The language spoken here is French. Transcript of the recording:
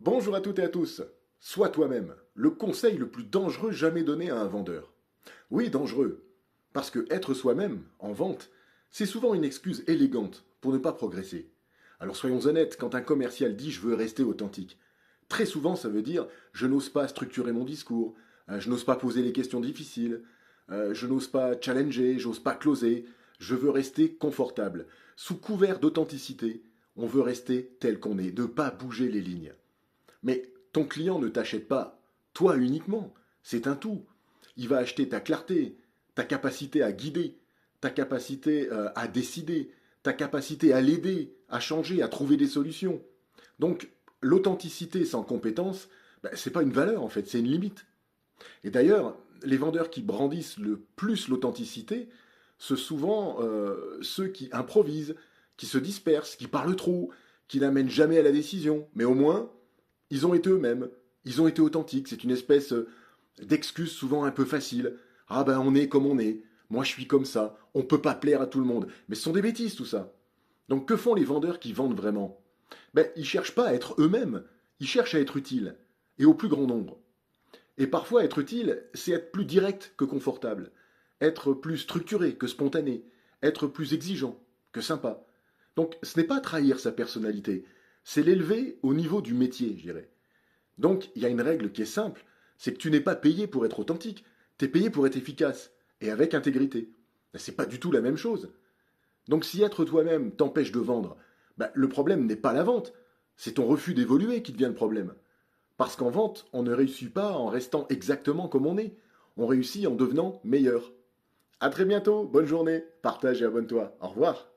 Bonjour à toutes et à tous. Sois toi-même, le conseil le plus dangereux jamais donné à un vendeur. Oui, dangereux. Parce que être soi-même, en vente, c'est souvent une excuse élégante pour ne pas progresser. Alors soyons honnêtes, quand un commercial dit je veux rester authentique, très souvent ça veut dire je n'ose pas structurer mon discours, je n'ose pas poser les questions difficiles, je n'ose pas challenger, j'ose pas closer, je veux rester confortable. Sous couvert d'authenticité, on veut rester tel qu'on est, ne pas bouger les lignes. Mais ton client ne t'achète pas toi uniquement, c'est un tout. Il va acheter ta clarté, ta capacité à guider, ta capacité à décider, ta capacité à l'aider, à changer, à trouver des solutions. Donc l'authenticité sans compétence, c'est pas une valeur en fait, c'est une limite. Et d'ailleurs, les vendeurs qui brandissent le plus l'authenticité, ce sont souvent ceux qui improvisent, qui se dispersent, qui parlent trop, qui n'amènent jamais à la décision. Mais au moins, ils ont été eux-mêmes, ils ont été authentiques. C'est une espèce d'excuse souvent un peu facile. Ah ben on est comme on est, moi je suis comme ça, on peut pas plaire à tout le monde. Mais ce sont des bêtises tout ça. Donc que font les vendeurs qui vendent vraiment? Ils cherchent pas à être eux-mêmes, ils cherchent à être utiles, et au plus grand nombre. Et parfois être utile, c'est être plus direct que confortable, être plus structuré que spontané, être plus exigeant que sympa. Donc ce n'est pas trahir sa personnalité, c'est l'élever au niveau du métier, je dirais. Donc, il y a une règle qui est simple, c'est que tu n'es pas payé pour être authentique, tu es payé pour être efficace, et avec intégrité. C'est pas du tout la même chose. Donc si être toi-même t'empêche de vendre, le problème n'est pas la vente, c'est ton refus d'évoluer qui devient le problème. Parce qu'en vente, on ne réussit pas en restant exactement comme on est, on réussit en devenant meilleur. A très bientôt, bonne journée, partage et abonne-toi, au revoir.